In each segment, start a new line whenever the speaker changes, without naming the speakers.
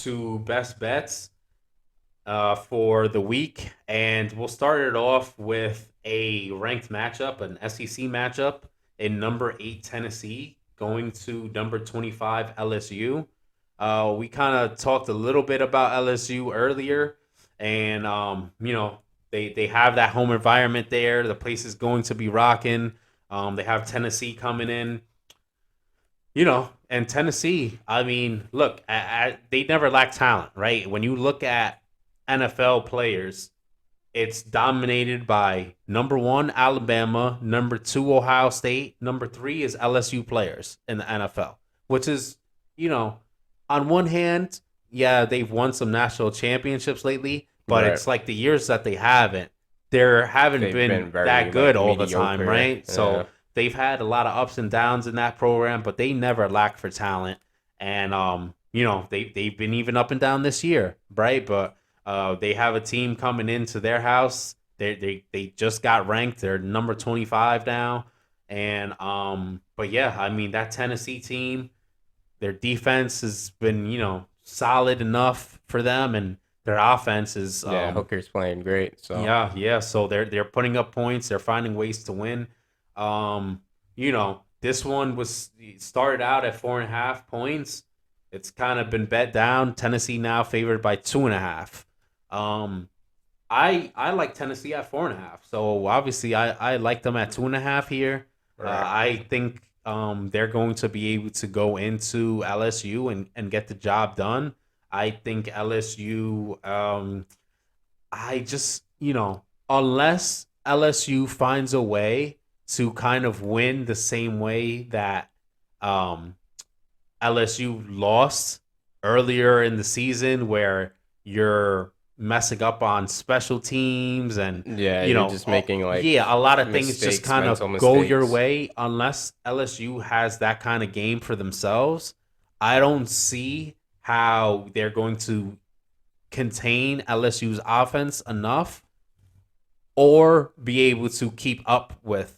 to best bets for the week, and we'll start it off with a ranked matchup, an SEC matchup in number 8 Tennessee going to number 25 LSU. We kind of talked a little bit about LSU earlier, and they have that home environment there. The place is going to be rocking. They have Tennessee coming in, and Tennessee. I mean, look, they never lack talent, right? When you look at NFL players, it's dominated by number one, Alabama, number two, Ohio State, number three is LSU players in the NFL, which is, you know, on one hand, yeah, they've won some national championships lately, but
Right.
it's like the years that they haven't, there haven't
They've
been
been very
that good
like
all the time,
mediocre.
right?
Yeah.
So they've had a lot of ups and downs in that program, but they never lack for talent. And they've been even up and down this year, right? But they have a team coming into their house. They just got ranked. They're number 25 now. And but yeah, I mean that Tennessee team, their defense has been, solid enough for them, and their offense is
Yeah, Hooker's playing great. So
yeah. So they're putting up points. They're finding ways to win. This one was started out at 4.5 points. It's kind of been bet down. Tennessee now favored by 2.5. Um, I like Tennessee at 4.5. So obviously I like them at 2.5 here.
right.
I think they're going to be able to go into LSU and get the job done. I think LSU. I just, unless LSU finds a way to kind of win the same way that um, LSU lost earlier in the season, where you're messing up on special teams and,
Yeah, you're just making like
yeah, a lot of things just
mistakes,
kind
mental
of go your
mistakes.
way. Unless LSU has that kind of game for themselves, I don't see how they're going to contain LSU's offense enough or be able to keep up with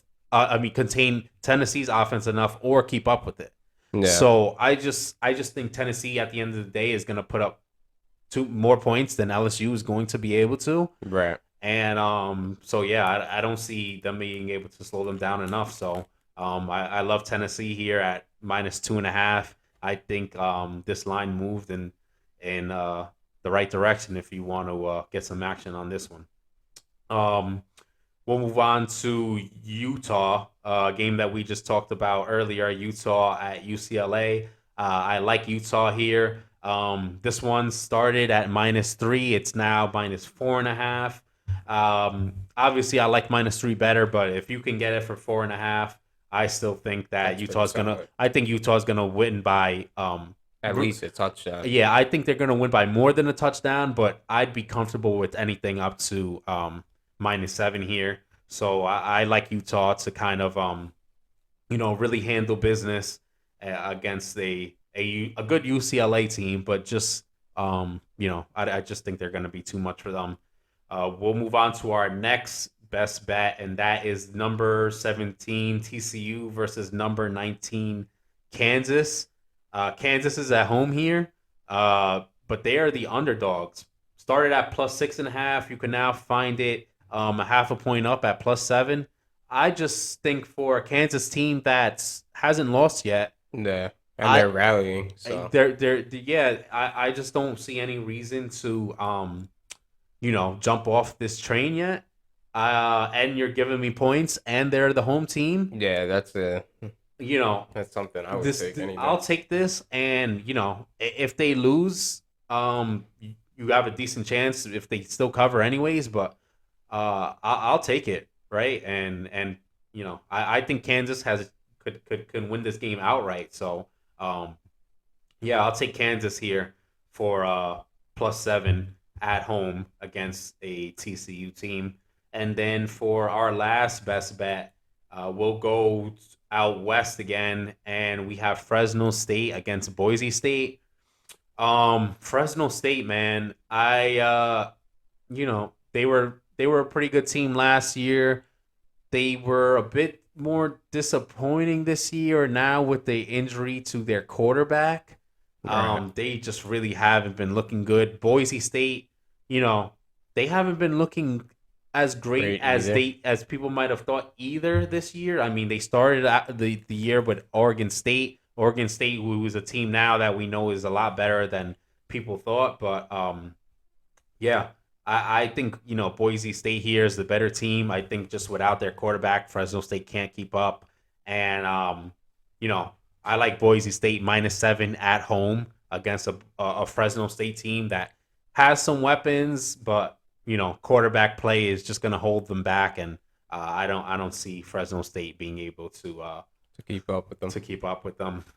contain Tennessee's offense enough or keep up with it.
Yeah.
So I just think Tennessee at the end of the day is going to put up two more points than LSU is going to be able to.
Right.
And so yeah, I don't see them being able to slow them down enough. So I love Tennessee here at -2.5. I think this line moved in the right direction if you want to get some action on this one. Um, we'll move on to Utah, game that we just talked about earlier. Utah at UCLA. I like Utah here. This one started at -3. It's now -4.5. Obviously, I like -3 better, but if you can get it for 4.5, I still think that
That's pretty
Utah's gonna.
solid.
I think Utah's gonna win by
At least a touchdown.
yeah, I think they're going to win by more than a touchdown, but I'd be comfortable with anything up to -7 here. So I like Utah to kind of really handle business against a good UCLA team, but just I just think they're going to be too much for them. We'll move on to our next best bet, and that is number 17 TCU versus number 19 Kansas. Kansas is at home here, but they are the underdogs. Started at +6.5. You can now find it a half a point up at +7. I just think for a Kansas team that hasn't lost yet,
Yeah. And
I
they're rallying. So
they're yeah, I just don't see any reason to jump off this train yet. And you're giving me points, and they're the home team.
yeah,
You know,
that's something I would
this
take any day.
I'll take this, and if they lose, you have a decent chance if they still cover anyways. But I'll take it, right? And I think Kansas has could win this game outright. So um, yeah, I'll take Kansas here for +7 at home against a TCU team. And then for our last best bet, we'll go out west again, and we have Fresno State against Boise State. Fresno State, man, they were a pretty good team last year. They were a bit more disappointing this year now with the injury to their quarterback.
Right.
They just really haven't been looking good. Boise State, you know, they haven't been looking as great
Great either.
as people might have thought either this year. I mean, they started the year with Oregon State. Oregon State, who is a team now that we know is a lot better than people thought, but yeah, I think Boise State here is the better team. I think just without their quarterback, Fresno State can't keep up, and you know I like Boise State -7 at home against a Fresno State team that has some weapons, but quarterback play is just going to hold them back, and I don't see Fresno State being able to
To keep up with them.
to keep up with them.